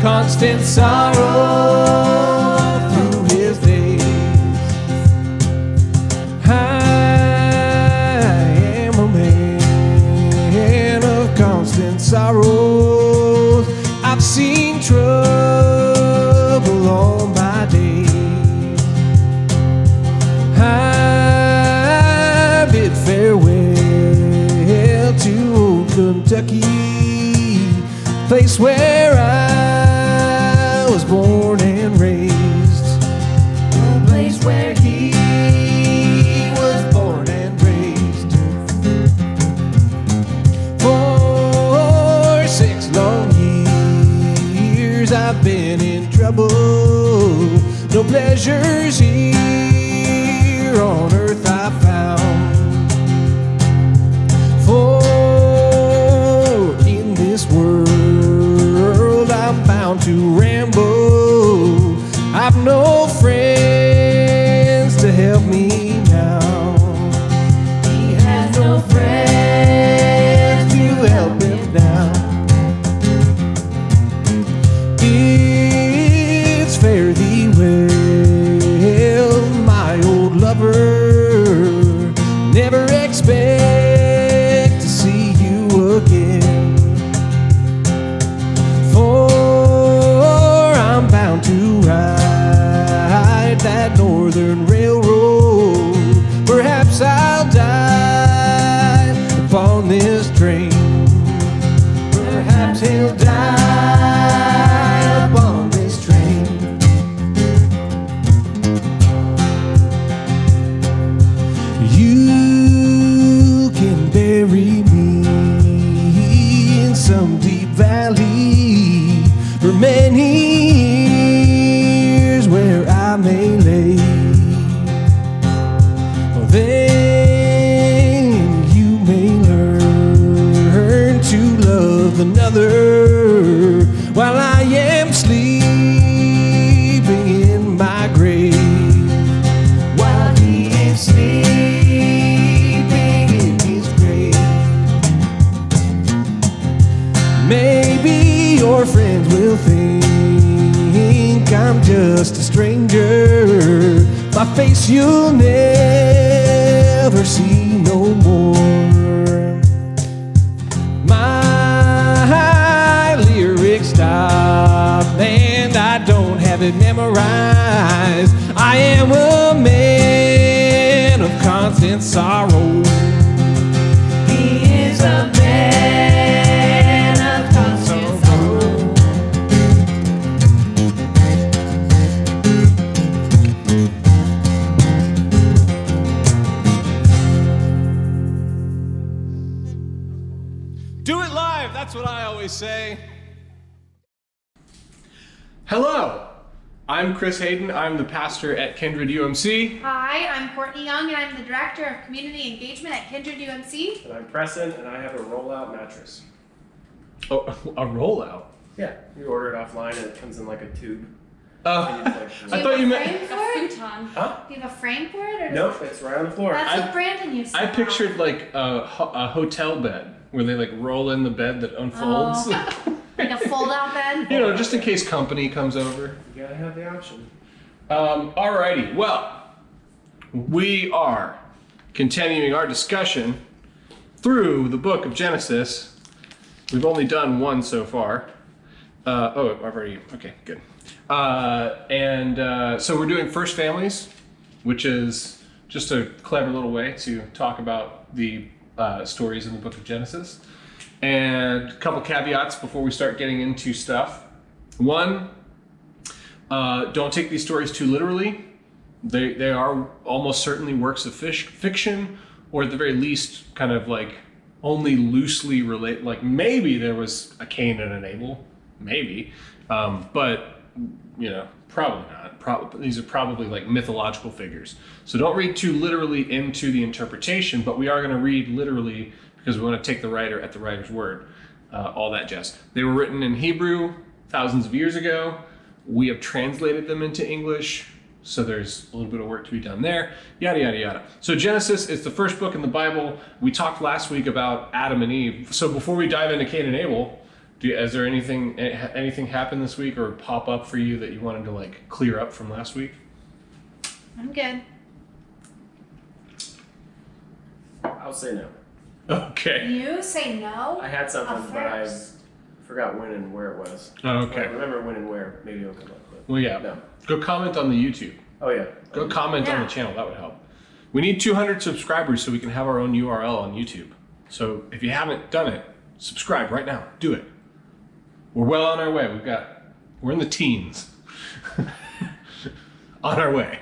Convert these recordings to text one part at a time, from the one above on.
constant sorrow through his days. Constant sorrows, I've seen trouble all my days. I bid farewell to old Kentucky, place where I was born and raised, a place where he was born and raised. For 6 long years I've been in trouble, no pleasures here on earth I found. For in this world I'm bound to ramble, I've no friends to help me now. He has no friends to help him now. It's fare thee well, my old lover, never expect to see you again. For I'm bound to ride that northern railroad, perhaps I'll die upon this train. Perhaps he'll die upon this train. You can bury me in some deep valley for many years where I may lay. Well, then you may learn to love another while I am sleeping in my grave. While he is sleeping in his grave. Maybe your friends will think I'm just a stranger, my face you'll never see no more. My lyrics stop and I don't have it memorized. I am a man of constant sorrow. He is a man of constant sorrow. Do it live, that's what I always say. Hello, I'm Chris Haden. I'm the pastor at Kindred UMC. Hi, I'm Courtney Young, and I'm the Director of Community Engagement at Kindred UMC. And I'm Preston, and I have a rollout mattress. Oh, a rollout? Yeah, you order it offline and it comes in like a tube. I Do you thought you have a meant... frame for it? Futon. Huh? Do you have a frame for it? Or Nope, it's right on the floor. That's what Brandon used to I have. pictured like a hotel bed where they like roll in the bed that unfolds. Oh. Like a fold-out bed? You know, just in case company comes over. You gotta have the option. Alrighty, well, we are continuing our discussion through the book of Genesis. We've only done one so far. I've already, okay, good. So we're doing First Families, which is just a clever little way to talk about the stories in the book of Genesis. And a couple caveats before we start getting into stuff. One, don't take these stories too literally. They are almost certainly works of fiction, or at the very least, kind of like only loosely relate. Like maybe there was a Cain and an Abel, maybe, but you know, probably not. These are probably like mythological figures. So don't read too literally into the interpretation, but we are going to read literally because we want to take the writer at the writer's word. All that jazz. They were written in Hebrew thousands of years ago. We have translated them into English, so there's a little bit of work to be done there, yada, yada, yada. So Genesis is the first book in the Bible. We talked last week about Adam and Eve. So before we dive into Cain and Abel, Is there anything happen this week or pop up for you that you wanted to like clear up from last week? I'm good. I'll say no. Okay. You say no? I had something, but I Affairs. forgot when and where it was. Oh, If I okay. remember when and where, maybe it'll come up. But Well, yeah. no. Go comment on the YouTube. Oh yeah. Go comment on Yeah. the channel. That would help. We need 200 subscribers so we can have our own URL on YouTube. So if you haven't done it, subscribe right now. Do it. We're well on our way. We're in the teens. On our way.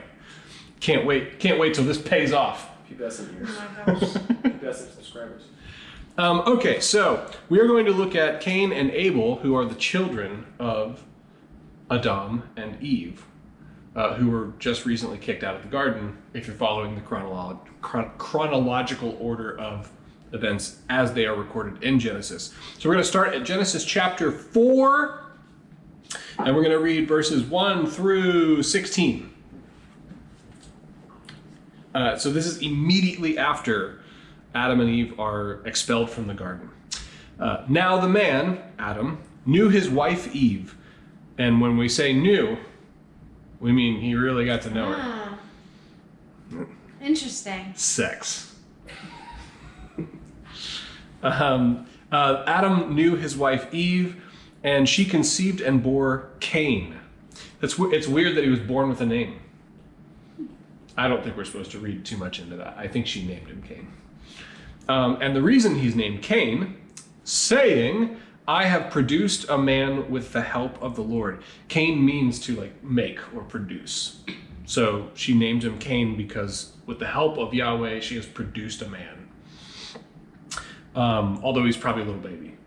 Can't wait till this pays off. Keep that some years. Oh my gosh. Keep that some subscribers. Okay, so we are going to look at Cain and Abel, who are the children of Adam and Eve, who were just recently kicked out of the garden, if you're following the chronological order of events as they are recorded in Genesis. So we're going to start at Genesis chapter 4, and we're going to read verses 1 through 16. So this is immediately after Adam and Eve are expelled from the garden. Now the man, Adam, knew his wife Eve, and when we say knew, we mean he really got to know her. Ah. Interesting. Sex. Adam knew his wife Eve, and she conceived and bore Cain. It's weird that he was born with a name. I don't think we're supposed to read too much into that. I think she named him Cain. And the reason he's named Cain, saying, I have produced a man with the help of the Lord. Cain means to like make or produce. So she named him Cain because with the help of Yahweh, she has produced a man. Although he's probably a little baby.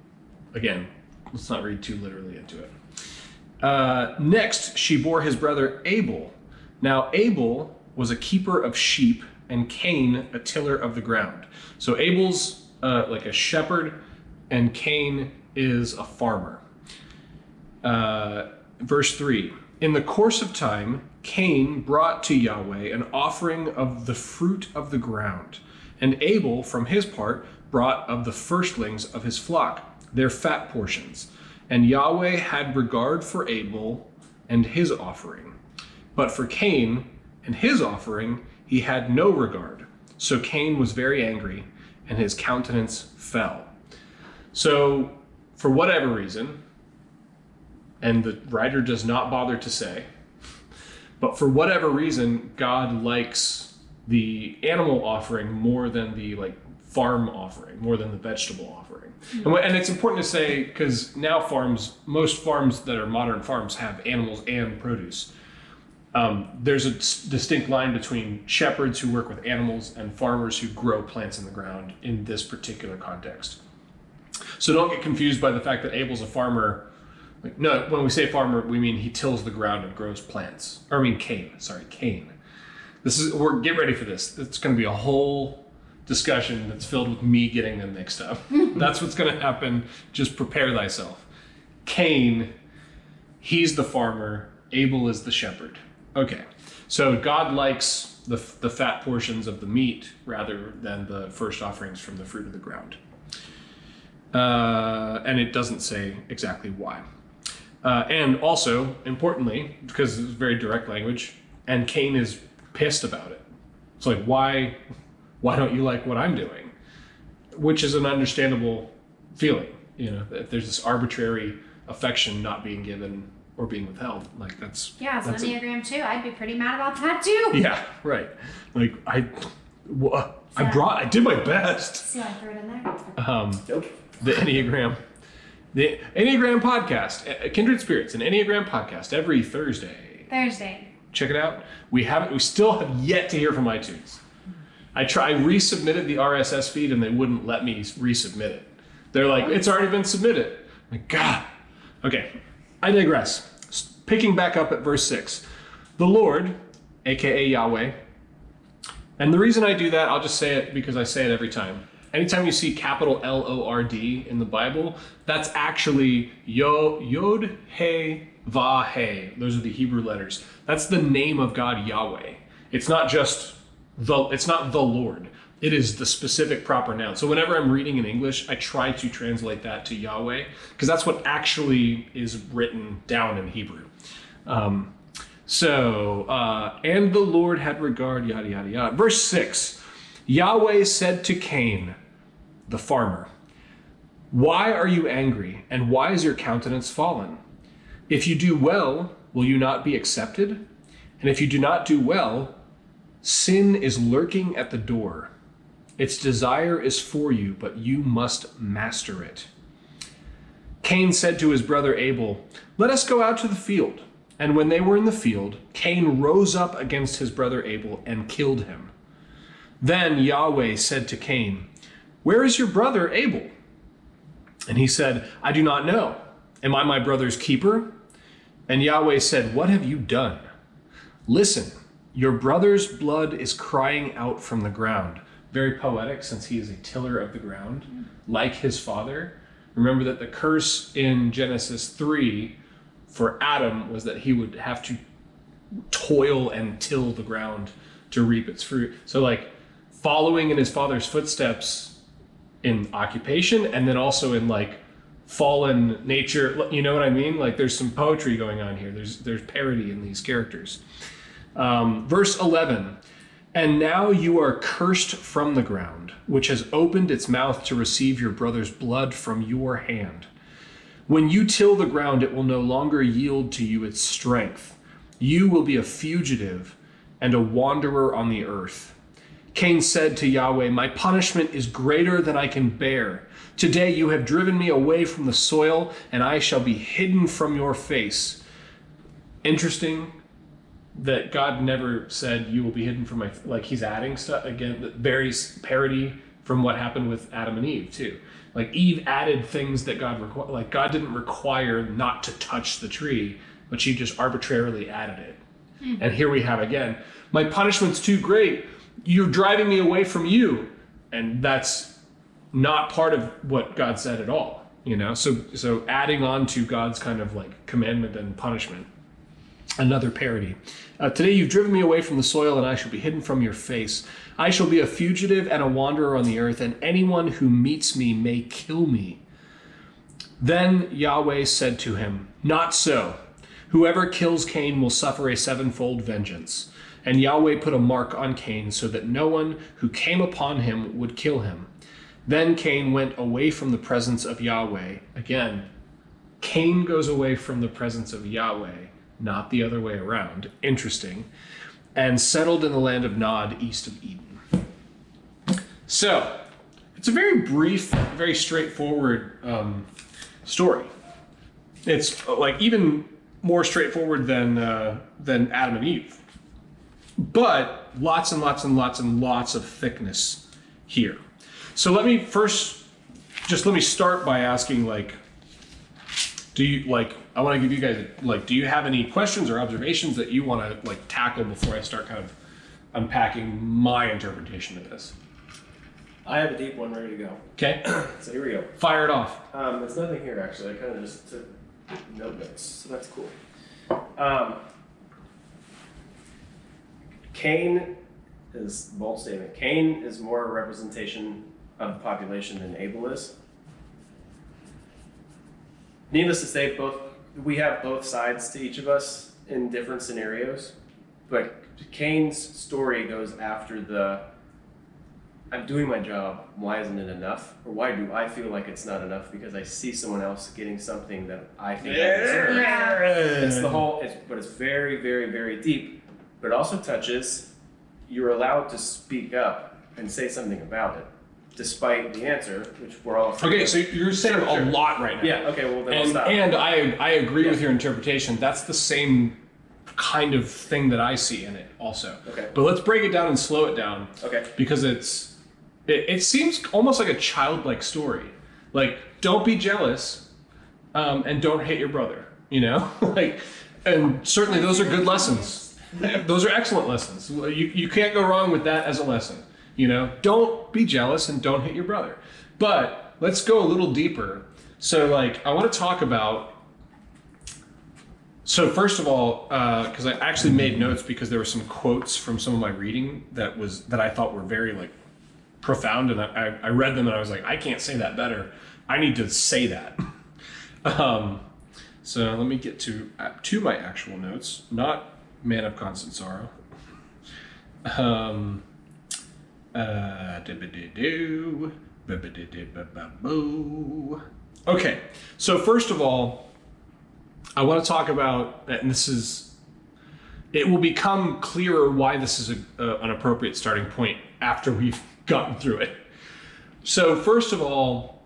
Again, let's not read too literally into it. Next, she bore his brother Abel. Now Abel was a keeper of sheep and Cain a tiller of the ground. So Abel's like a shepherd and Cain is a farmer. Verse 3, in the course of time, Cain brought to Yahweh an offering of the fruit of the ground, and Abel, from his part, brought of the firstlings of his flock, their fat portions. And Yahweh had regard for Abel and his offering. But for Cain and his offering, he had no regard. So Cain was very angry, and his countenance fell. So, for whatever reason, and the writer does not bother to say, but for whatever reason, God likes the animal offering more than the like farm offering, more than the vegetable offering. And it's important to say, because now most farms that are modern farms have animals and produce. There's a distinct line between shepherds who work with animals and farmers who grow plants in the ground in this particular context. So don't get confused by the fact that Abel's a farmer. Like, no, when we say farmer, we mean he tills the ground and grows plants. Or I mean Cain. Get ready for this. It's going to be a whole discussion that's filled with me getting them mixed up. That's what's going to happen. Just prepare thyself. Cain, he's the farmer. Abel is the shepherd. Okay, so God likes the fat portions of the meat rather than the first offerings from the fruit of the ground. And it doesn't say exactly why. And also, importantly, because it's very direct language, and Cain is pissed about it. It's like, why don't you like what I'm doing? Which is an understandable feeling, if there's this arbitrary affection not being given or being withheld, like that's Yeah, it's an Enneagram 2. I'd be pretty mad about that too. Yeah, right. Like I did my best. See how I threw it in there? Nope. The Enneagram podcast, Kindred Spirits, an Enneagram podcast every Thursday. Check it out. We still have yet to hear from iTunes. I resubmitted the RSS feed and they wouldn't let me resubmit it. They're like, it's already been submitted. I'm like, God. Okay, I digress. Picking back up at verse 6. The Lord, aka Yahweh, and the reason I do that, I'll just say it because I say it every time. Anytime you see capital Lord in the Bible, that's actually Yod, He, Va, He. Those are the Hebrew letters. That's the name of God, Yahweh. It's not the Lord. It is the specific proper noun. So whenever I'm reading in English, I try to translate that to Yahweh, because that's what actually is written down in Hebrew. And the Lord had regard, yada, yada, yada. Verse 6, Yahweh said to Cain, the farmer, why are you angry, and why is your countenance fallen? If you do well, will you not be accepted? And if you do not do well, sin is lurking at the door. Its desire is for you, but you must master it. Cain said to his brother Abel, let us go out to the field. And when they were in the field, Cain rose up against his brother Abel and killed him. Then Yahweh said to Cain, where is your brother Abel? And he said, I do not know. Am I my brother's keeper? And Yahweh said, what have you done? Listen, your brother's blood is crying out from the ground. Very poetic, since he is a tiller of the ground, like his father. Remember that the curse in Genesis 3 for Adam was that he would have to toil and till the ground to reap its fruit. So like following in his father's footsteps in occupation, and then also in like fallen nature, you know what I mean? Like there's some poetry going on here. There's parody in these characters. Verse 11, and now you are cursed from the ground, which has opened its mouth to receive your brother's blood from your hand. When you till the ground, it will no longer yield to you its strength. You will be a fugitive and a wanderer on the earth. Cain said to Yahweh, my punishment is greater than I can bear. Today you have driven me away from the soil, and I shall be hidden from your face. Interesting that God never said you will be hidden from my, like he's adding stuff again, that varies parody from what happened with Adam and Eve too. Like Eve added things that God required, like God didn't require not to touch the tree, but she just arbitrarily added it. And here we have again, my punishment's too great. You're driving me away from you. And that's not part of what God said at all, you know? So adding on to God's kind of like commandment and punishment. Another parody. Today you've driven me away from the soil, and I shall be hidden from your face. I shall be a fugitive and a wanderer on the earth, and anyone who meets me may kill me. Then Yahweh said to him, not so. Whoever kills Cain will suffer a sevenfold vengeance. And Yahweh put a mark on Cain so that no one who came upon him would kill him. Then Cain went away from the presence of Yahweh. Again, Cain goes away from the presence of Yahweh, not the other way around. Interesting. And settled in the land of Nod, east of Eden. So, it's a very brief, very straightforward story. It's like even more straightforward than Adam and Eve. But lots and lots and lots and lots of thickness here. So let me start by asking, like, I want to give you guys, like, do you have any questions or observations that you want to, like, tackle before I start kind of unpacking my interpretation of this? I have a deep one ready to go. Okay. So here we go. Fire it off. There's nothing here, actually. I kind of just took notes, so that's cool. Cain is, bold statement, Cain is more a representation of the population than Abel is. Needless to say, we have both sides to each of us in different scenarios, but Cain's story goes after the, I'm doing my job, why isn't it enough? Or why do I feel like it's not enough because I see someone else getting something that I think I deserve. Yeah. It's the whole, but it's very, very, very deep. But it also touches, you're allowed to speak up and say something about it, despite the answer, which we're all afraid Okay, of. so you're saying a lot right now. Yeah, okay, well then I'll stop. And I agree with your interpretation. That's the same kind of thing that I see in it also. Okay. But let's break it down and slow it down. Okay. Because it seems almost like a childlike story. Like, don't be jealous, and don't hate your brother, you know? Like, and certainly those are good lessons. Those are excellent lessons. You can't go wrong with that as a lesson, you know? Don't be jealous and don't hit your brother. But let's go a little deeper. So, like, I want to talk about, so first of all, because I actually made notes because there were some quotes from some of my reading that I thought were very, like, profound, and I read them and I was like, I can't say that better. I need to say that. So let me get to my actual notes, not Man of Constant Sorrow. Okay, so first of all, I want to talk about, and it will become clearer why this is an appropriate starting point after we've gotten through it. So first of all,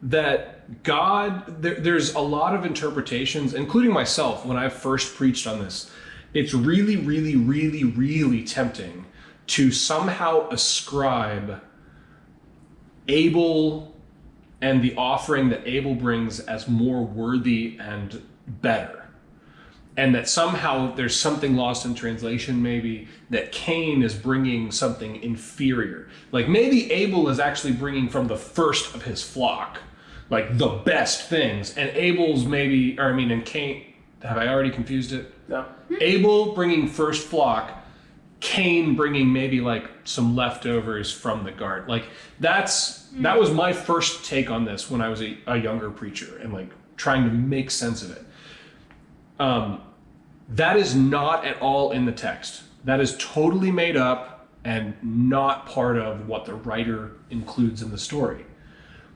that God, there's a lot of interpretations, including myself, when I first preached on this. It's really, really, really, really tempting to somehow ascribe Abel and the offering that Abel brings as more worthy and better. And that somehow there's something lost in translation, maybe, that Cain is bringing something inferior. Like maybe Abel is actually bringing from the first of his flock, like the best things. And and Cain, have I already confused it? No. Abel bringing first flock, Cain bringing maybe like some leftovers from the garden. Like that was my first take on this when I was a younger preacher and like trying to make sense of it. That is not at all in the text. That is totally made up and not part of what the writer includes in the story.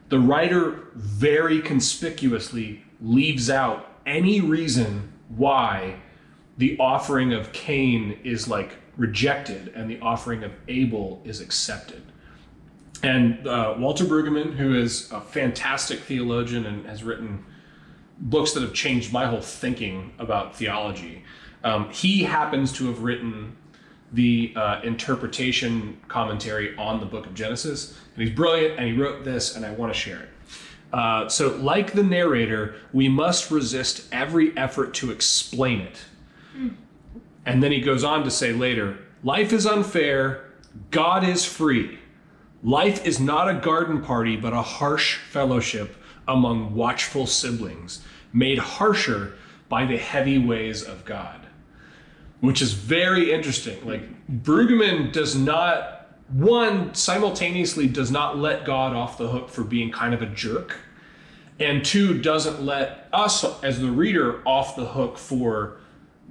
The writer very conspicuously leaves out any reason why the offering of Cain is like rejected and the offering of Abel is accepted. And Walter Brueggemann, who is a fantastic theologian and has written books that have changed my whole thinking about theology, he happens to have written the interpretation commentary on the book of Genesis, and he's brilliant, and he wrote this, and I want to share it. So like the narrator, we must resist every effort to explain it. And then he goes on to say later, life is unfair, God is free. Life is not a garden party, but a harsh fellowship among watchful siblings, made harsher by the heavy ways of God. Which is very interesting. Like, Brueggemann simultaneously does not let God off the hook for being kind of a jerk, and two, doesn't let us as the reader off the hook for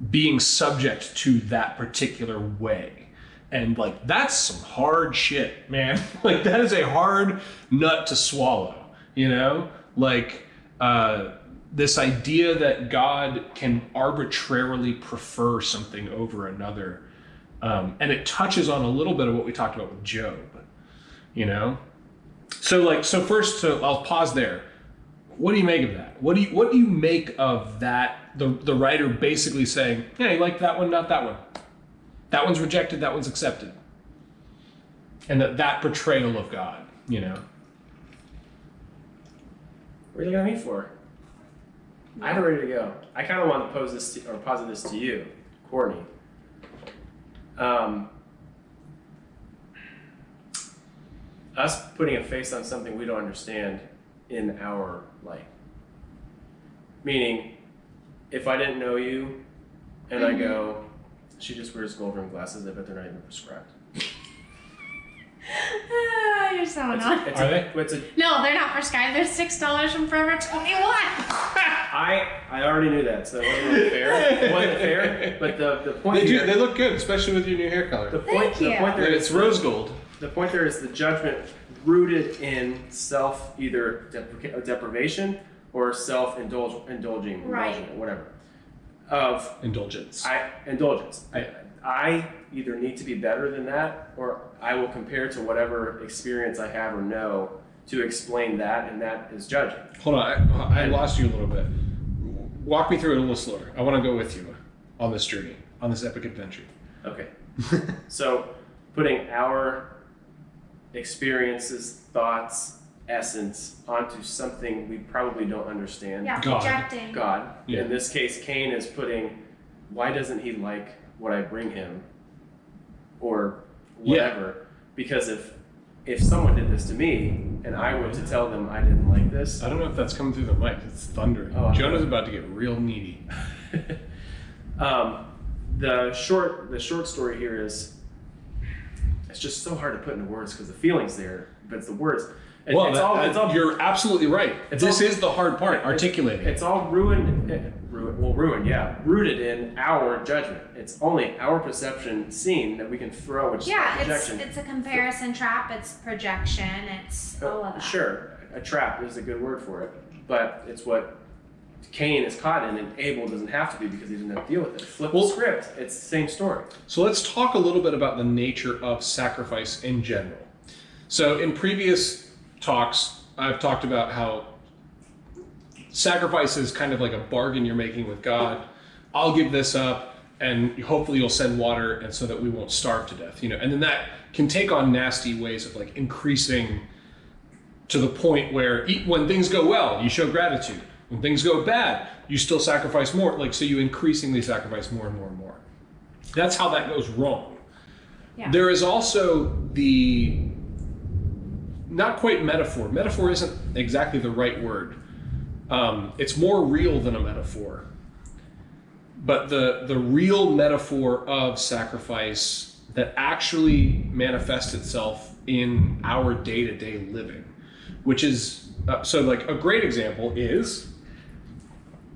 being subject to that particular way. And like, that's some hard shit, man. Like, that is a hard nut to swallow, you know? Like, this idea that God can arbitrarily prefer something over another. And it touches on a little bit of what we talked about with Job, you know? So first, I'll pause there. What do you make of that? What do you make of that? The writer basically saying, yeah, you like that one, not that one. That one's rejected, that one's accepted. And that portrayal of God, you know? What are you looking at me for? I'm ready to go. I kind of want to posit this to you, Courtney. Us putting a face on something we don't understand in our light. Meaning, if I didn't know you, and I go, she just wears gold rimmed glasses, I bet they're not even prescribed. You're so annoying. Are they? No, they're not prescribed. They're $6 from Forever 21. I already knew that, so it wasn't really fair. It wasn't fair, but the point They look good, especially with your new hair color. The point there it's rose gold. The point there is the judgment rooted in either deprivation or self-indulging, right, or whatever. Of indulgence. Indulgence. I either need to be better than that, or I will compare to whatever experience I have or know to explain that, and that is judging. Hold on, I lost you a little bit. Walk me through it a little slower. I want to go with you on this journey, on this epic adventure. Okay. So, putting our experiences, thoughts, essence onto something we probably don't understand. Yeah, God. projecting. God. Yeah. In this case, Cain is putting, why doesn't he like what I bring him? Or whatever. Yeah. Because if someone did this to me and I were to tell them I didn't like this. I don't know if that's coming through the mic. It's thundering. Oh, Jonah's about to get real needy. The short story here is it's just so hard to put into words because the feeling's there, but it's the words. Well, you're absolutely right. This is the hard part, articulating. It's all ruined, yeah, rooted in our judgment. It's only our perception seen that we can throw, which is projection. It's a comparison trap, it's projection, it's all of that. Sure, a trap is a good word for it, but it's what Cain is caught in, and Abel doesn't have to be because he didn't have to deal with it. Flip the script, it's the same story. So let's talk a little bit about the nature of sacrifice in general. So in previous talks, I've talked about how sacrifice is kind of like a bargain you're making with God. I'll give this up, and hopefully you'll send water, and so that we won't starve to death. And then that can take on nasty ways of like increasing to the point where when things go well, you show gratitude. When things go bad, you still sacrifice more. So you increasingly sacrifice more and more and more. That's how that goes wrong. Yeah. There is also the not quite metaphor. Metaphor isn't exactly the right word. It's more real than a metaphor. But the real metaphor of sacrifice that actually manifests itself in our day-to-day living, which is, so like a great example is,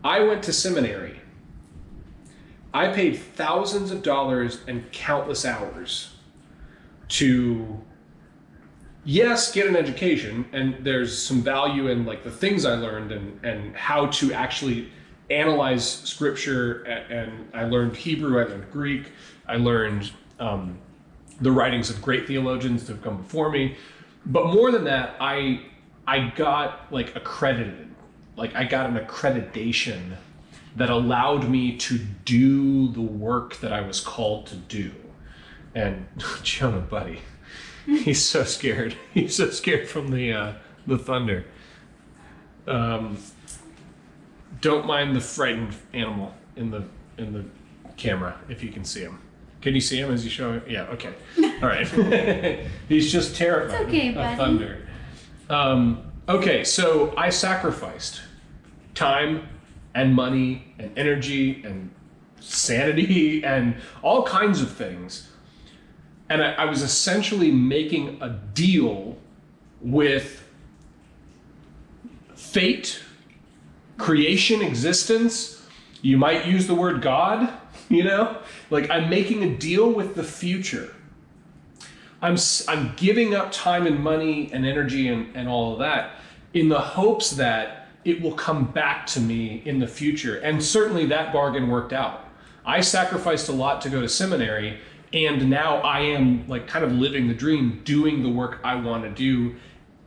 I went to seminary. I paid thousands of dollars and countless hours to, yes, get an education, and there's some value in like the things I learned and how to actually analyze scripture. And I learned Hebrew, I learned Greek, I learned the writings of great theologians that have come before me. But more than that, I got like accredited. Like I got an accreditation that allowed me to do the work that I was called to do. And Jonah, buddy, he's so scared. He's so scared from the thunder. Don't mind the frightened animal in the camera if you can see him. Can you see him as you show him? Yeah. Okay. All right. He's just terrified of thunder. Okay, so I sacrificed time and money and energy and sanity and all kinds of things. And I was essentially making a deal with fate, creation, existence. You might use the word God, like I'm making a deal with the future. I'm giving up time and money and energy and all of that in the hopes that it will come back to me in the future. And certainly that bargain worked out. I sacrificed a lot to go to seminary, and now I am like kind of living the dream, doing the work I want to do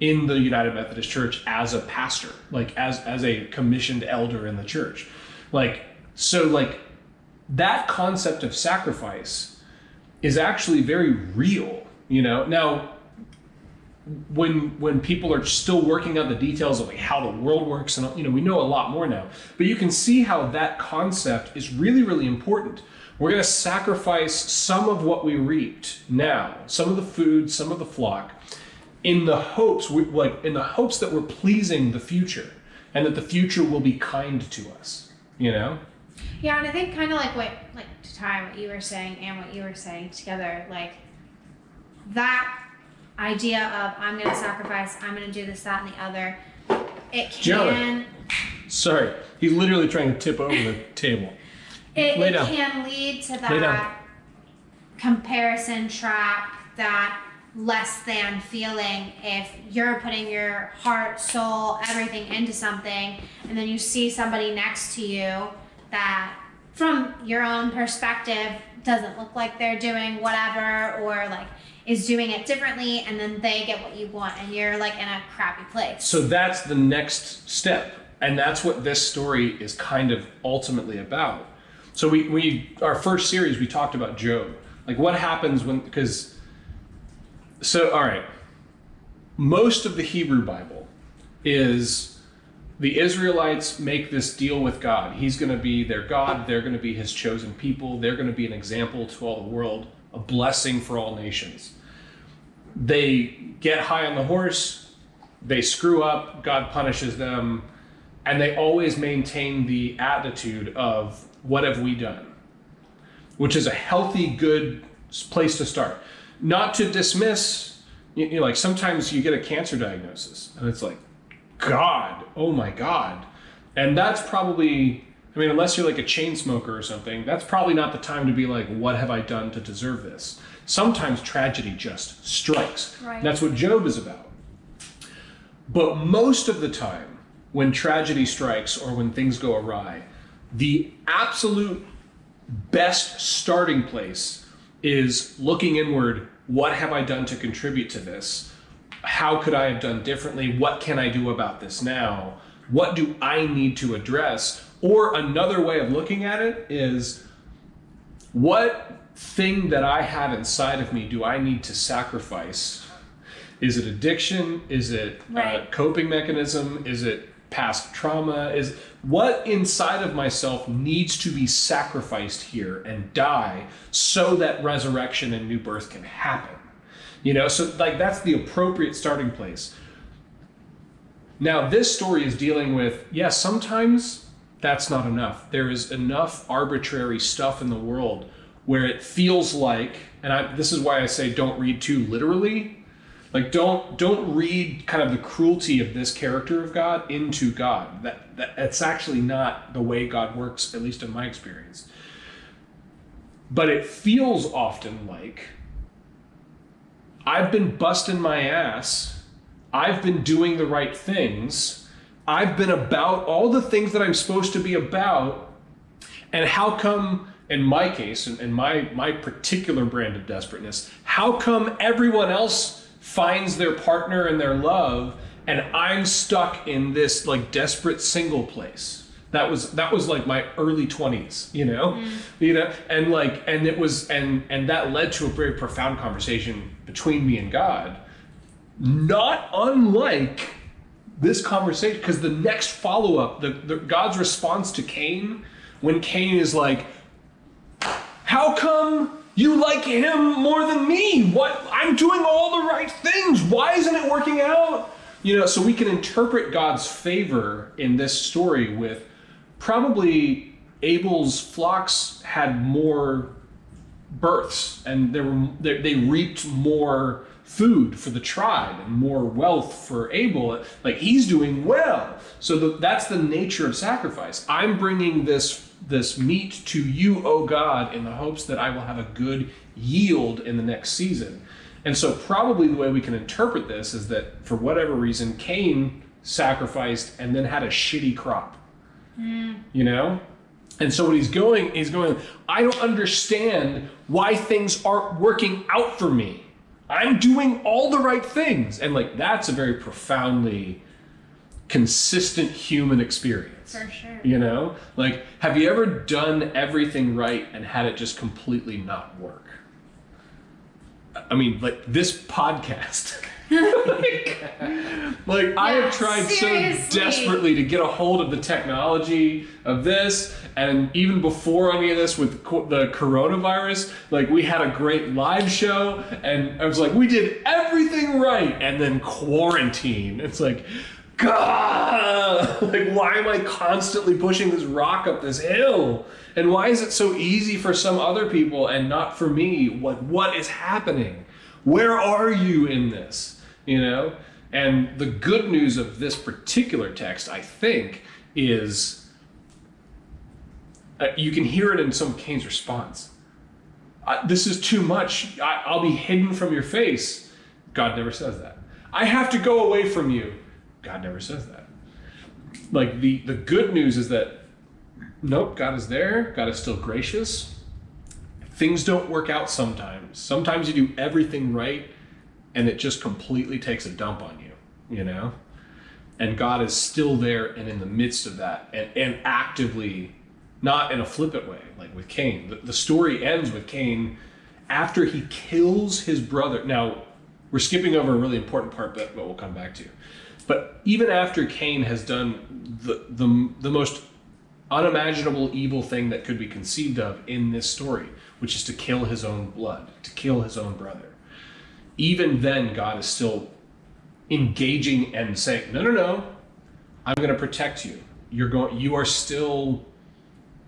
in the United Methodist Church as a pastor, like as a commissioned elder in the church. So that concept of sacrifice is actually very real. Now when people are still working out the details of like how the world works, and we know a lot more now, but you can see how that concept is really, really important. We're going to sacrifice some of what we reaped now, some of the food, some of the flock, in the hopes that we're pleasing the future, and that the future will be kind to us. Yeah, and I think kind of like to tie what you were saying and what you were saying together, like that idea of I'm going to sacrifice, I'm going to do this, that, and the other. It can. Jonah, sorry, he's literally trying to tip over the table. It can lead to that comparison trap, that less than feeling if you're putting your heart, soul, everything into something, and then you see somebody next to you that from your own perspective doesn't look like they're doing whatever, or like is doing it differently, and then they get what you want and you're like in a crappy place. So that's the next step, and that's what this story is kind of ultimately about. So we our first series we talked about Job, like what happens when, all right, most of the Hebrew Bible is the Israelites make this deal with God. He's going to be their God. They're going to be his chosen people. They're going to be an example to all the world, a blessing for all nations. They get high on the horse. They screw up. God punishes them. And they always maintain the attitude of, what have we done? Which is a healthy, good place to start. not to dismiss, like sometimes you get a cancer diagnosis and it's like, God, oh my God. And that's probably, I mean, unless you're like a chain smoker or something, that's probably not the time to be like, what have I done to deserve this? Sometimes tragedy just strikes. Right. That's what Job is about. But most of the time, when tragedy strikes or when things go awry, the absolute best starting place is looking inward. What have I done to contribute to this? How could I have done differently? What can I do about this now? What do I need to address? Or another way of looking at it is, what thing that I have inside of me do I need to sacrifice? Is it addiction? Is it a coping mechanism? Is it past trauma? Is what inside of myself needs to be sacrificed here and die so that resurrection and new birth can happen? So like that's the appropriate starting place. Now this story is dealing with, yes, sometimes that's not enough. There is enough arbitrary stuff in the world where it feels like, and this is why I say don't read too literally. Like don't read kind of the cruelty of this character of God into God. That's actually not the way God works, at least in my experience. But it feels often like I've been busting my ass. I've been doing the right things. I've been about all the things that I'm supposed to be about. And how come, in my case, in my particular brand of desperateness, how come everyone else finds their partner and their love and I'm stuck in this like desperate single place? That was like my early 20s, and that led to a very profound conversation between me and God, not unlike this conversation, because the next follow-up, the God's response to Cain, when Cain is like, how come you like him more than me? What? I'm doing all the right things. Why isn't it working out? So we can interpret God's favor in this story with probably Abel's flocks had more births and they reaped more food for the tribe and more wealth for Abel. Like he's doing well. So that's the nature of sacrifice. I'm bringing this meat to you, O God, in the hopes that I will have a good yield in the next season. And so probably the way we can interpret this is that for whatever reason, Cain sacrificed and then had a shitty crop. And so when he's going, I don't understand why things aren't working out for me. I'm doing all the right things. And like, that's a very profoundly consistent human experience. For sure. Like, have you ever done everything right and had it just completely not work? I mean, like this podcast. I have tried seriously. so desperately to get a hold of the technology of this, and even before any of this with the coronavirus, like we had a great live show, and I was like, we did everything right, and then quarantine. It's like, God, like why am I constantly pushing this rock up this hill? And why is it so easy for some other people and not for me? What is happening? Where are you in this? And the good news of this particular text, I think, is you can hear it in some of Cain's response. This is too much. I'll be hidden from your face. God never says that. I have to go away from you. God never says that. Like the good news is that, nope, God is there. God is still gracious. Things don't work out sometimes. Sometimes you do everything right and it just completely takes a dump on you, And God is still there and in the midst of that and actively, not in a flippant way, like with Cain. The story ends with Cain after he kills his brother. Now, we're skipping over a really important part, but we'll come back to. But even after Cain has done the most unimaginable evil thing that could be conceived of in this story, which is to kill his own blood, to kill his own brother. Even then, God is still engaging and saying, no, I'm going to protect you. You are still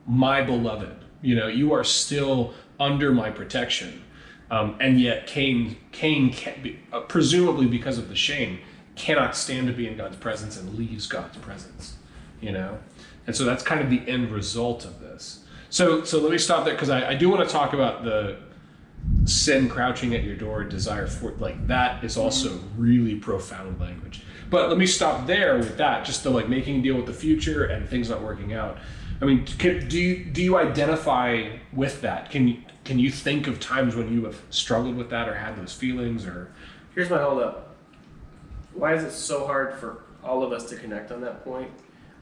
my beloved. You are still under my protection. And yet Cain can't be, presumably because of the shame, cannot stand to be in God's presence and leaves God's presence, you know? And so that's kind of the end result of this. So let me stop there, because I do want to talk about the sin crouching at your door, desire for, like, that is also really profound language. But let me stop there with that, just the like making a deal with the future and things not working out. I mean, do you identify with that? Can you think of times when you have struggled with that or had those feelings? Or Here's my hold up. Why is it so hard for all of us to connect on that point?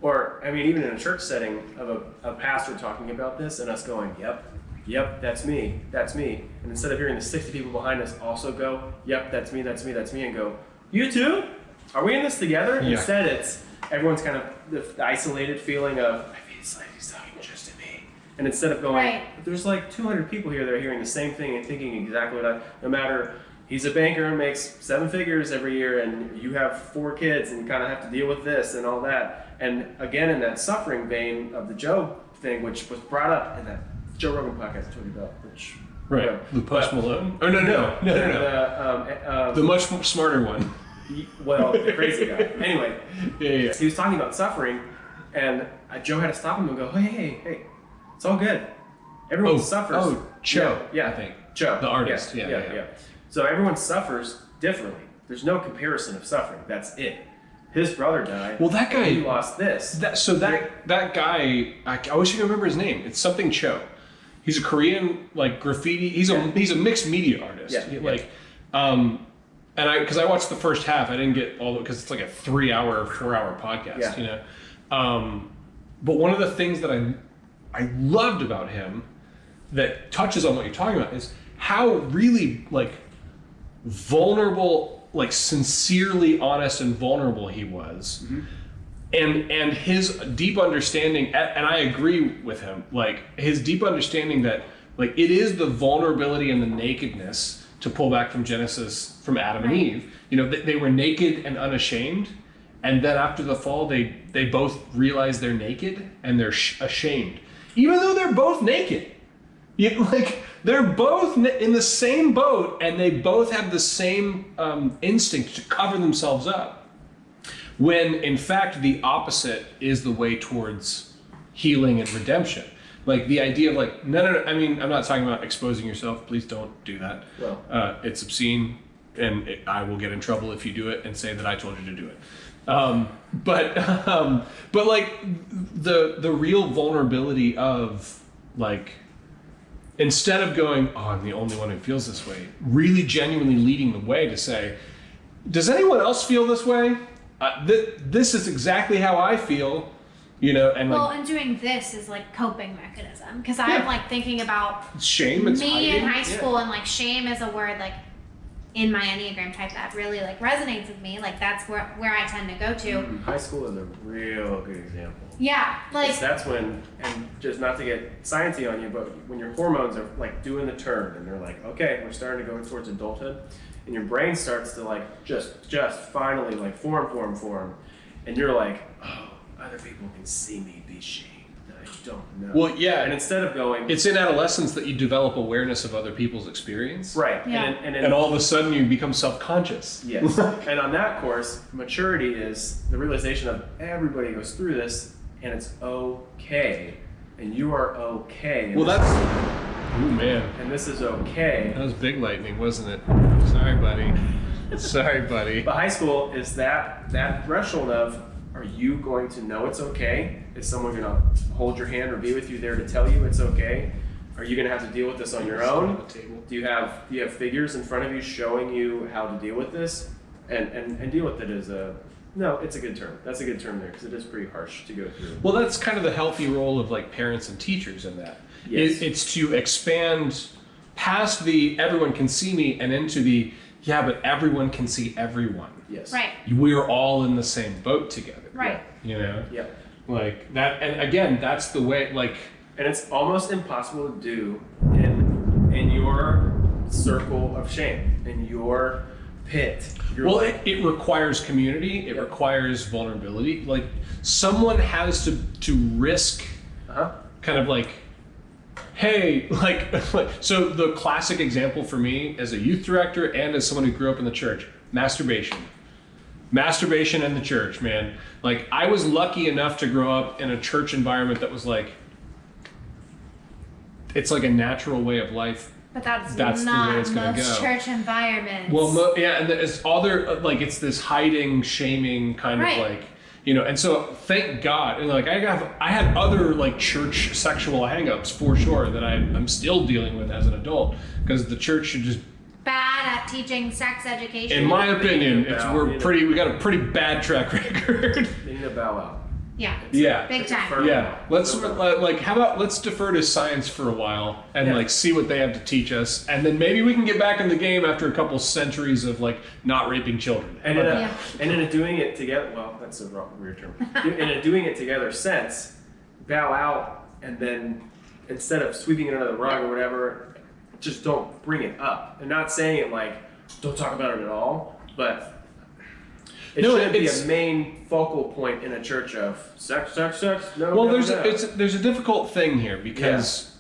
Or, I mean, even in a church setting of a pastor talking about this and us going, yep, that's me. And instead of hearing the 60 people behind us also go, yep, that's me, and go, you too? Are we in this together? Yeah. Instead, it's everyone's kind of the isolated feeling of, I feel like he's talking just to me. And instead of going, Right. there's like 200 people here that are hearing the same thing and thinking exactly what no matter, he's a banker and makes 7 figures every year, and you have 4 kids and you kind of have to deal with this and all that. And again, in that suffering vein of the Job thing, which was brought up in that Joe Rogan podcast I told you about, which the Post Malone? Oh no. The much smarter one. Well, the crazy guy. Anyway, Yeah. he was talking about suffering, and Joe had to stop him and go, hey, it's all good. Everyone suffers. Oh, Joe. Yeah, I think. Joe. The artist. Yeah. So everyone suffers differently. There's no comparison of suffering. That's it. His brother died. Well, that guy. He lost this. That guy. I wish I could remember his name. It's something Cho. He's a Korean like graffiti. He's a mixed media artist. And because I watched the first half, I didn't get all because it's like a 4-hour podcast. Yeah. You know. But one of the things that I loved about him that touches on what you're talking about is how really like vulnerable, like sincerely honest and vulnerable he was. Mm-hmm. And his deep understanding, and I agree with him, like his deep understanding that like it is the vulnerability and the nakedness, to pull back from Genesis, from Adam and Eve, you know, they were naked and unashamed, and then after the fall they both realize they're naked and they're ashamed, even though they're both naked. Like they're both in the same boat, and they both have the same instinct to cover themselves up, when in fact the opposite is the way towards healing and redemption. Like the idea of like, no, I mean, I'm not talking about exposing yourself. Please don't do that. Well, it's obscene, and I will get in trouble if you do it and say that I told you to do it. But like the real vulnerability of like, instead of going, oh, I'm the only one who feels this way, really genuinely leading the way to say, does anyone else feel this way? This is exactly how I feel. You know, and like, and doing this is like coping mechanism, because I'm like thinking about shame. It's me hiding. in high school, and like shame is a word like in my Enneagram type that really like resonates with me. Like that's where I tend to go to. High school is a real good example. Yeah, like That's when, and just not to get sciencey on you, but when your hormones are like doing the turn, and they're like, okay, we're starting to go towards adulthood, and your brain starts to like just finally like form, and you're like, oh, other people can see me be shamed that I don't know. Well, yeah, and instead of going, it's in adolescence that you develop awareness of other people's experience, right? Yeah. And all of a sudden you become self-conscious. Yes. And on that course, maturity is the realization of everybody goes through this, and it's okay, and you are okay. Well, that's, oh man, and this is okay. that was big lightning, wasn't it? Sorry, buddy. But high school is that threshold of, are you going to know it's okay? Is someone going to hold your hand or be with you there to tell you it's okay? Are you going to have to deal with this on your own? Do you have figures in front of you showing you how to deal with this? And deal with it as no, it's a good term. That's a good term there, because it is pretty harsh to go through. Well, that's kind of the healthy role of like parents and teachers in that. Yes. It's to expand past the everyone can see me and into the, yeah, but everyone can see everyone. Yes. right, We're all in the same boat together. right. You know? Yeah. Like that, and again, that's the way, like, And it's almost impossible to do in your circle of shame, in your pit. well, it requires community, it requires vulnerability. Like, someone has to risk Uh-huh. kind of like hey, so the classic example for me as a youth director and as someone who grew up in the church, masturbation in the church, man. Like, I was lucky enough to grow up in a church environment that was like, it's like a natural way of life. But that's the way it's gonna most go. church environments. Well, yeah, and it's other, like, it's this hiding, shaming kind Right. of like, you know, and so thank God, and like I had other like church sexual hangups for sure that I'm still dealing with as an adult, because the church should just, bad at teaching sex education. in my opinion, we got a pretty bad track record. They need to bow out. Yeah. Yeah. Big time. Yeah, how about let's defer to science for a while and like see what they have to teach us, and then maybe we can get back in the game after a couple centuries of like not raping children. And in a doing it together, well, that's a weird term. In a doing it together sense, bow out, and then instead of sweeping it under the rug or whatever, just don't bring it up. I'm not saying it like don't talk about it at all, but it shouldn't be a main focal point in a church of sex. No. Well, no, there's a difficult thing here because,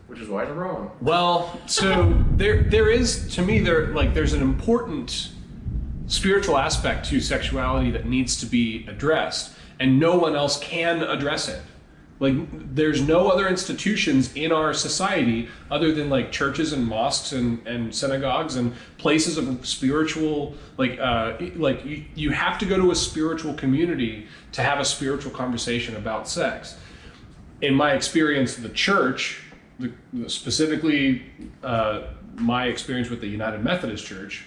which is why they're wrong. well, so there is, to me, there's an important spiritual aspect to sexuality that needs to be addressed, and no one else can address it. Like, there's no other institutions in our society other than like churches and mosques and synagogues and places of spiritual, you have to go to a spiritual community to have a spiritual conversation about sex. In my experience, the church, specifically my experience with the United Methodist Church,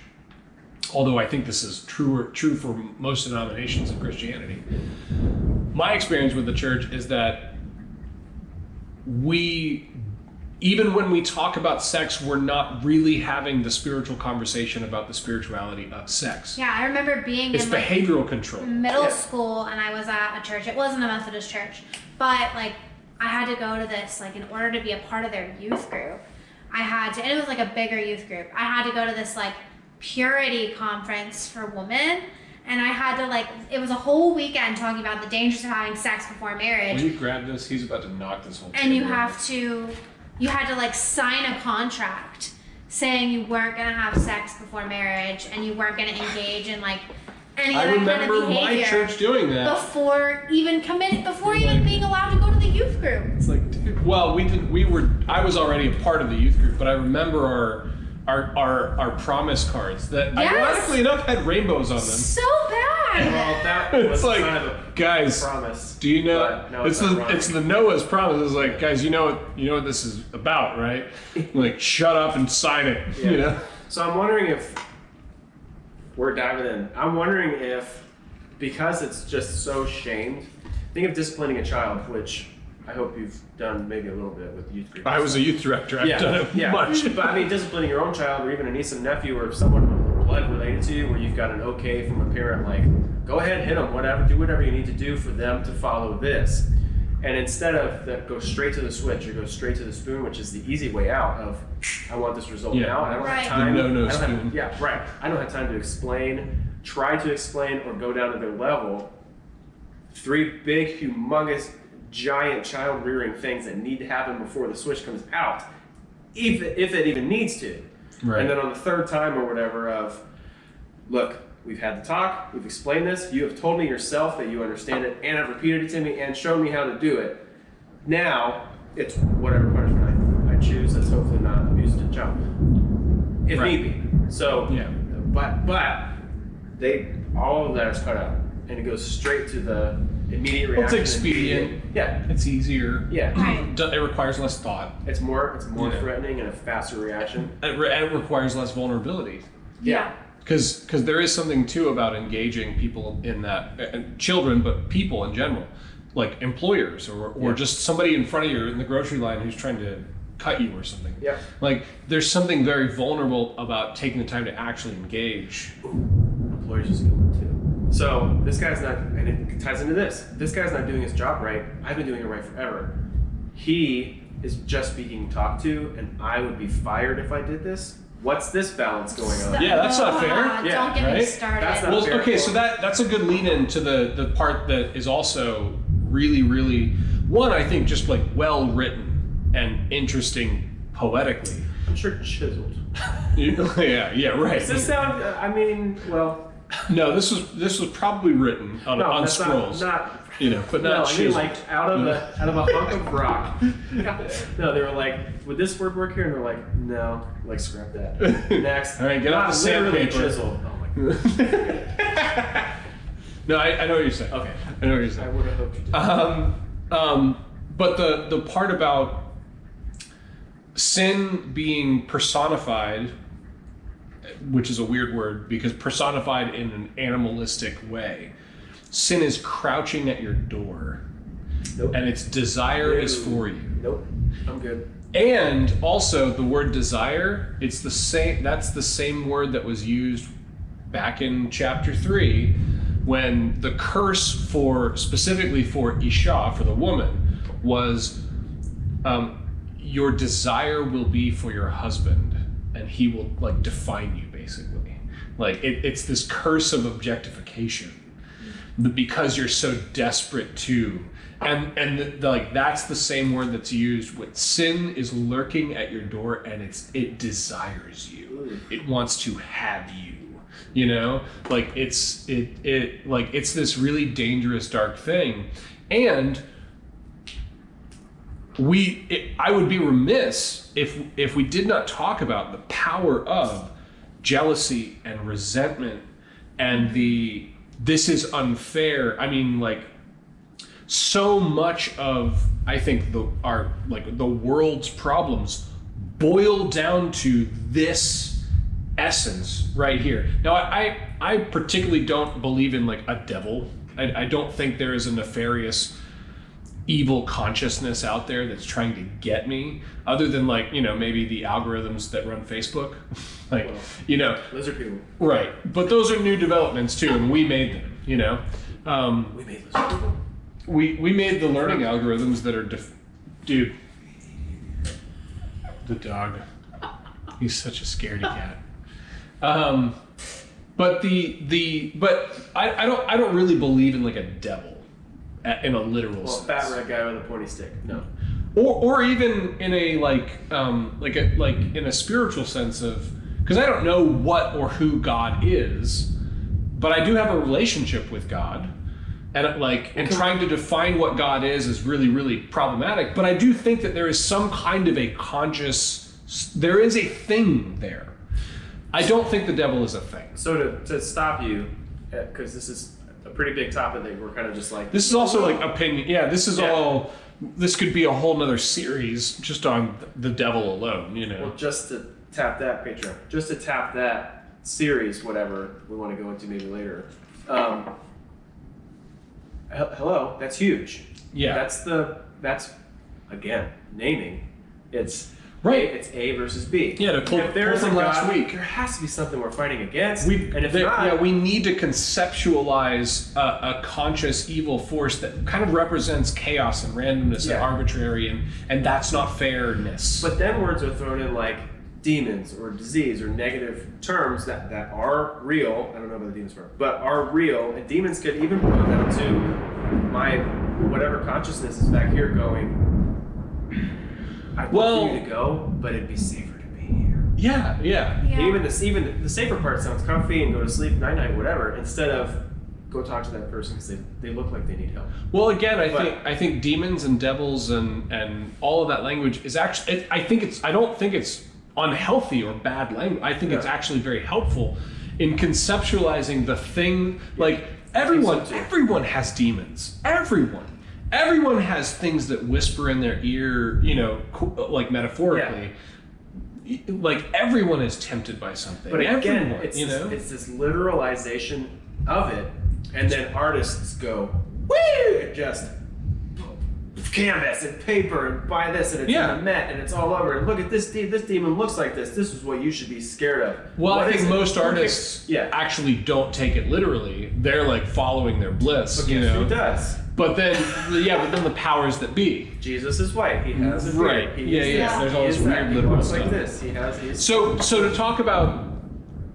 although I think this is true for most denominations of Christianity, my experience with the church is that even when we talk about sex, we're not really having the spiritual conversation about the spirituality of sex. Yeah, I remember being It's in behavioral control. middle school, and I was at a church. It wasn't a Methodist church, but like I had to go to this, like, in order to be a part of their youth group. And it was like a bigger youth group. I had to go to this like purity conference for women. And I had to it was a whole weekend talking about the dangers of having sex before marriage. Will you grab this? He's about to knock this whole And table you over. had to sign a contract saying you weren't gonna have sex before marriage and you weren't gonna engage in any I of that remember kind of behavior my church doing that. before even being allowed to go to the youth group. It's like, dude, well, I was already a part of the youth group, but I remember our promise cards that ironically enough had rainbows on them. So bad. Well, that It's was like, kind of a guys, promise. do you know? But no, it's the Noah's promise. It's like, guys, you know what this is about, right? Like, shut up and sign it. Yeah. You know? So I'm wondering if we're diving in. I'm wondering if, because it's just so shamed, think of disciplining a child, which I hope you've done maybe a little bit with youth groups. I was a youth director. I've done it much. But I mean, disciplining your own child, or even a niece and nephew, or someone blood related to you, where you've got an okay from a parent, like, go ahead, hit them, whatever, do whatever you need to do for them to follow this. And instead of that, go straight to the switch or go straight to the spoon, which is the easy way out of, I want this result now. I don't have time. The no spoon. I don't have time to try to explain, or go down to their level. 3 big, humongous, giant child rearing things that need to happen before the switch comes out, if it even needs to. Right. And then on the 3rd time or whatever of, look, we've had the talk, we've explained this, you have told me yourself that you understand it, and have repeated it to me and shown me how to do it. Now, it's whatever punishment I choose that's hopefully not abuse to the child, if need be. So, but all of that is cut out, and it goes straight to the immediate reaction. It's expedient. Yeah. It's easier. Yeah. It requires less thought. It's more threatening and a faster reaction. And it requires less vulnerability. Yeah. Because there is something too about engaging people in that, children, but people in general, like employers or just somebody in front of you in the grocery line who's trying to cut you or something. Yeah. Like, there's something very vulnerable about taking the time to actually engage. Employers is a good one too. So this guy's not, and it ties into this. This guy's not doing his job right. I've been doing it right forever. He is just being talked to, and I would be fired if I did this. What's this balance going on? Yeah, that's not fair. Don't get me right? started. That's not Well, fair. okay, so that's a good lead in to the part that is also really, really, one, I think, just like well written. and interesting poetically. I'm sure chiseled. Yeah, right. Does this sound? I mean, well. No, this was probably written on scrolls. Not but not no, I mean chiseled. like out of a hunk of rock. No, they were like, would this word work here? And they're like, no, like scrap that. Next. All right, get out the sandpaper. Chiseled. Oh my god. No, I know what you're saying. Okay. I know what you're saying. I would have hoped you did. But the part about sin being personified, which is a weird word because personified in an animalistic way, sin is crouching at your door, Nope. and its desire is for you. Nope. I'm good. And also the word desire, it's the same. That's the same word that was used back in chapter 3 when the curse specifically for Isha, for the woman, was your desire will be for your husband and he will like define you basically. Like it's this curse of objectification because you're so desperate to. And like that's the same word that's used when sin is lurking at your door and it desires you. It wants to have you. Like it's this really dangerous dark thing. And I would be remiss if we did not talk about the power of jealousy and resentment and this is unfair. I mean, like, so much of I think the world's problems boil down to this essence right here. Now, I particularly don't believe in like a devil. I don't think there is a nefarious evil consciousness out there that's trying to get me, other than like, maybe the algorithms that run Facebook. Lizard people. Right. But those are new developments too, and we made them, We made lizard people? We made the learning algorithms that are dude. The dog. He's such a scaredy cat. But I don't really believe in like a devil in a literal sense. Fat red guy with a pointy stick. No. Or even in a in a spiritual sense of, because I don't know what or who God is, but I do have a relationship with God. And trying to define what God is really, really problematic. But I do think that there is some kind of a there is a thing there. I don't think the devil is a thing. So to stop you, because this is a pretty big topic that we're kind of just like... This is also like opinion. Yeah, this could be a whole nother series just on the devil alone, Well, just to tap that, Patreon, just to tap that series, whatever we want to go into maybe later. Hello, that's huge. Yeah. That's again, naming. It's right. It's A versus B. Yeah, to pull from last week. There has to be something we're fighting against. We need to conceptualize a conscious evil force that kind of represents chaos and randomness and arbitrary, and that's not fairness. But then words are thrown in like demons or disease or negative terms that are real. I don't know about the demons part, but are real. And demons could even boil down to my whatever consciousness is back here going, I'd love for you to go, but it'd be safer to be here. Yeah. Even the safer part sounds comfy and go to sleep, night, whatever, instead of go talk to that person because they look like they need help. Well, again, I think demons and devils and all of that language is actually, I don't think it's unhealthy or bad language. I think it's actually very helpful in conceptualizing the thing. Like everyone has demons. Everyone has things that whisper in their ear, like metaphorically. Yeah. Like everyone is tempted by something. But again, it's this literalization of it, and then artists go, woo, and just canvas and paper and buy this and it's in the Met and it's all over and look at this demon looks like this is what you should be scared of. Well, I think most artists actually don't take it literally. They're like following their bliss. But who does? But then the powers that be. Jesus is white. He has a beard. Right. There's all this weird literal stuff. Like this. So to talk about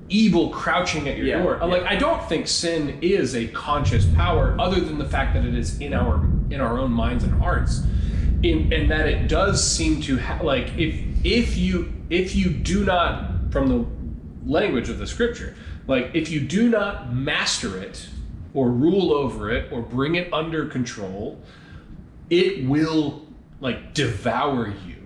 evil crouching at your door, like I don't think sin is a conscious power other than the fact that it is in our own minds and hearts. in that it does seem to like if you do not, from the language of the scripture, like if you do not master it or rule over it or bring it under control, it will like devour you.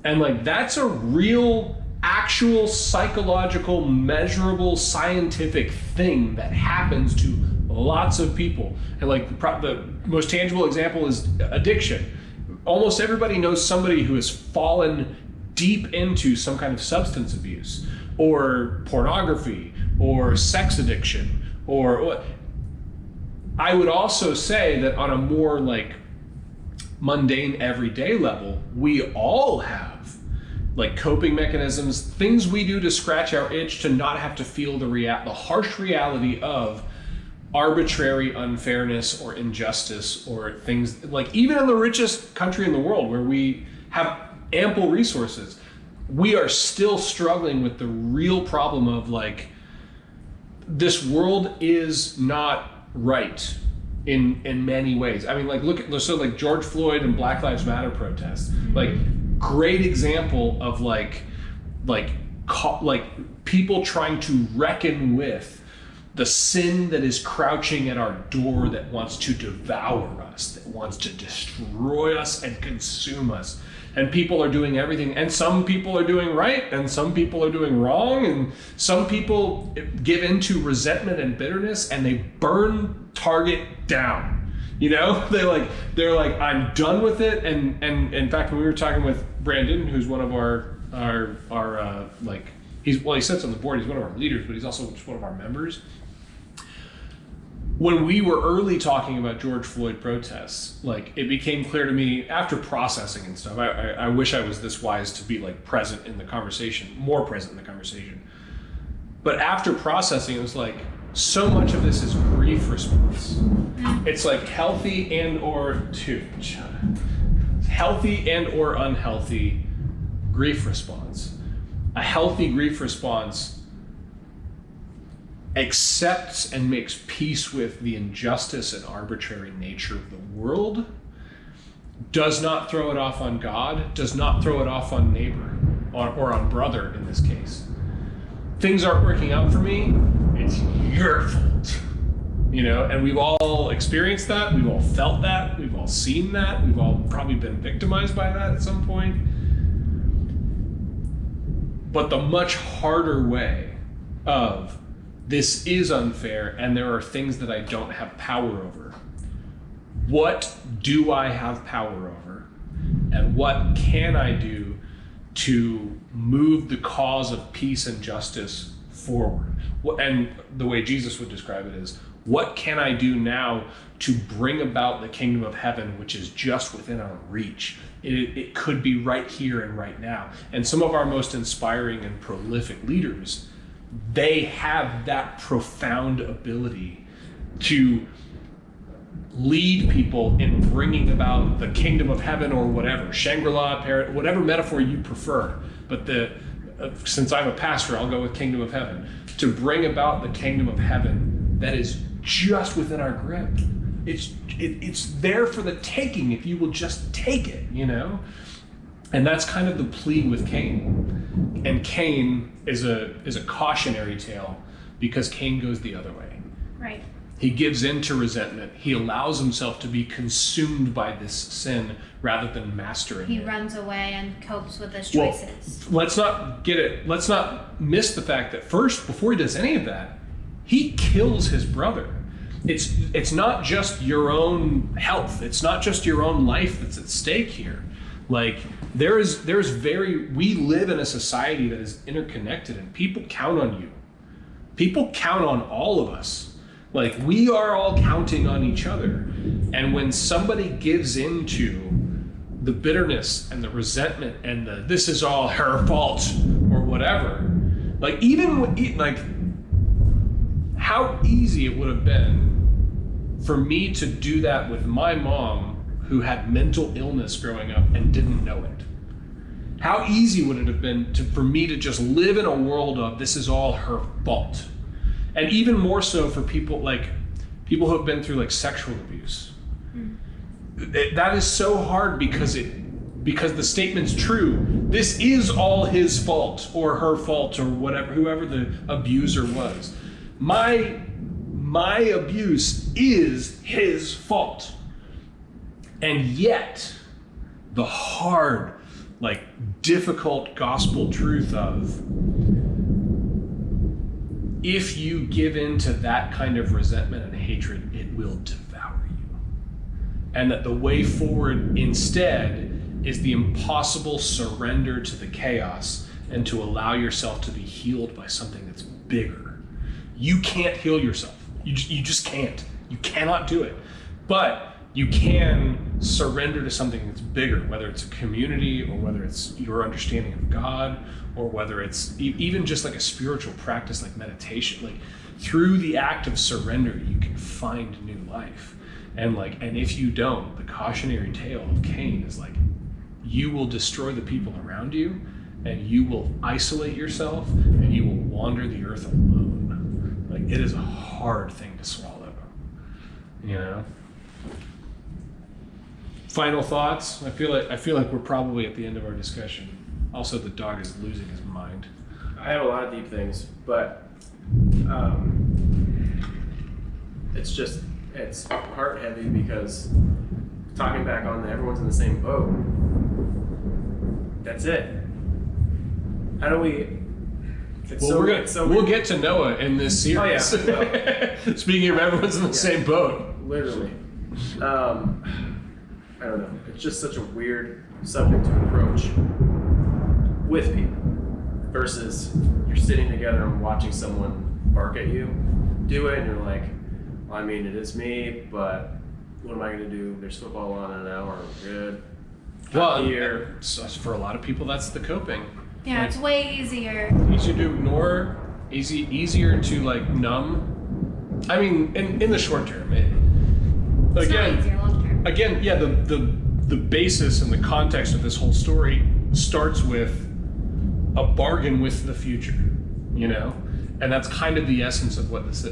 And like that's a real, actual, psychological, measurable, scientific thing that happens to lots of people. And like the most tangible example is addiction. Almost everybody knows somebody who has fallen deep into some kind of substance abuse or pornography or sex addiction. Or I would also say that on a more like mundane everyday level, we all have like coping mechanisms, things we do to scratch our itch to not have to feel the harsh reality of arbitrary unfairness or injustice, or things like even in the richest country in the world where we have ample resources, we are still struggling with the real problem of like, this world is not right in many ways. I mean, like look at like George Floyd and Black Lives Matter protests, like great example of like people trying to reckon with the sin that is crouching at our door, that wants to devour us, that wants to destroy us and consume us. And people are doing everything, and some people are doing right, and some people are doing wrong, and some people give into resentment and bitterness, and they burn Target down. You know, they're like, I'm done with it. And in fact, when we were talking with Brandon, who's one of our like, he sits on the board, he's one of our leaders, but he's also just one of our members. When we were early talking about George Floyd protests, like it became clear to me after processing and stuff, I wish I was this wise to be like present in the conversation, more present in the conversation. But after processing, it was like, so much of this is grief response. It's like healthy and or unhealthy grief response. A healthy grief response accepts and makes peace with the injustice and arbitrary nature of the world, does not throw it off on God, does not throw it off on neighbor or on brother in this case. Things aren't working out for me, it's your fault. You know, and we've all experienced that, we've all felt that, we've all seen that, we've all probably been victimized by that at some point. But the much harder way of, this is unfair and there are things that I don't have power over. What do I have power over? And what can I do to move the cause of peace and justice forward? And the way Jesus would describe it is, what can I do now to bring about the kingdom of heaven, which is just within our reach? It could be right here and right now. And some of our most inspiring and prolific leaders, they have that profound ability to lead people in bringing about the kingdom of heaven, or whatever, Shangri-La, whatever metaphor you prefer. But since I'm a pastor, I'll go with kingdom of heaven. To bring about the kingdom of heaven that is just within our grip. It's there for the taking if you will just take it, you know? And that's kind of the plea with Cain. And Cain is a cautionary tale because Cain goes the other way. Right. He gives in to resentment. He allows himself to be consumed by this sin rather than mastering it. He runs away and copes with his choices. Well, let's not miss the fact that first, before he does any of that, he kills his brother. It's not just your own health. It's not just your own life that's at stake here. Like we live in a society that is interconnected, and people count on you. People count on all of us. Like, we are all counting on each other. And when somebody gives into the bitterness and the resentment and the this is all her fault or whatever, like how easy it would have been for me to do that with my mom, who had mental illness growing up and didn't know it. How easy would it have been for me to just live in a world of this is all her fault? And even more so for people who have been through like sexual abuse. that is so hard because the statement's true. This is all his fault or her fault or whatever, whoever the abuser was. My abuse is his fault. And yet, the hard, difficult gospel truth of, if you give in to that kind of resentment and hatred, it will devour you. And that the way forward instead is the impossible surrender to the chaos and to allow yourself to be healed by something that's bigger. You can't heal yourself. You just can't. You cannot do it. But you can surrender to something that's bigger, whether it's a community or whether it's your understanding of God or whether it's even just a spiritual practice like meditation. Through the act of surrender, you can find new life. And if you don't, the cautionary tale of Cain is you will destroy the people around you, and you will isolate yourself, and you will wander the earth alone. It is a hard thing to swallow, Final thoughts. I feel like we're probably at the end of our discussion. Also, the dog is losing his mind. I have a lot of deep things, but it's heart heavy because talking back on everyone's in the same boat. That's it. How do we? We'll get to Noah in this series. Oh yeah. Well, speaking of everyone's in the same boat. Literally. I don't know. It's just such a weird subject to approach with people versus you're sitting together and watching someone bark at you do it, and you're like, well, I mean, it is me, but what am I going to do? There's football on in an hour. I'm good. Well, here. For a lot of people, that's the coping. Yeah, it's way easier. Easier to ignore, easier to numb. I mean, in the short term, It's not easier long term. Again, yeah, the basis and the context of this whole story starts with a bargain with the future, and that's kind of the essence of what this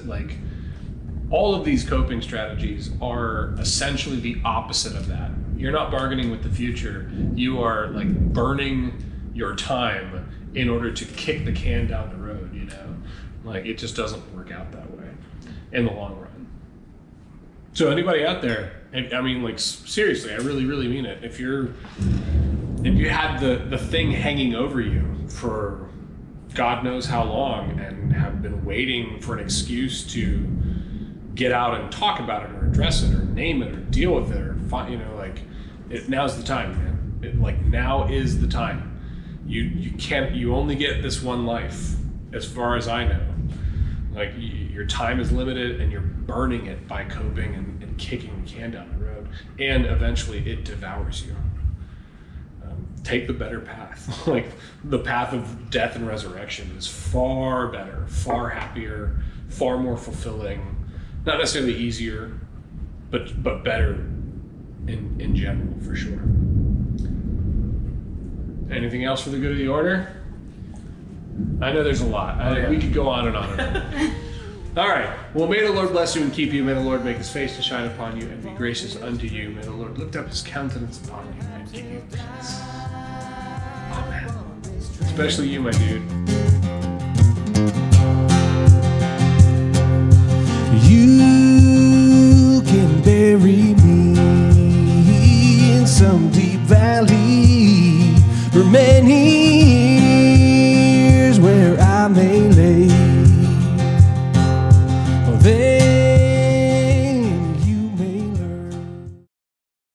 all of these coping strategies are essentially the opposite of that. You're not bargaining with the future. You are burning your time in order to kick the can down the road, it just doesn't work out that way in the long run. So anybody out there, I mean, seriously, I really, really mean it. If you had the thing hanging over you for God knows how long and have been waiting for an excuse to get out and talk about it or address it or name it or deal with it or now's the time, man. Now is the time. You only get this one life, as far as I know. Your time is limited and you're burning it by coping and kicking the can down the road, and eventually it devours you. Take the better path. The path of death and resurrection is far better, far happier, far more fulfilling. Not necessarily easier, but better in general, for sure. Anything else for the good of the order? I know there's a lot. We could go on and on and on. All right. Well, may the Lord bless you and keep you. May the Lord make his face to shine upon you and be gracious unto you. May the Lord lift up his countenance upon you and give you peace. Amen. Especially you, my dude.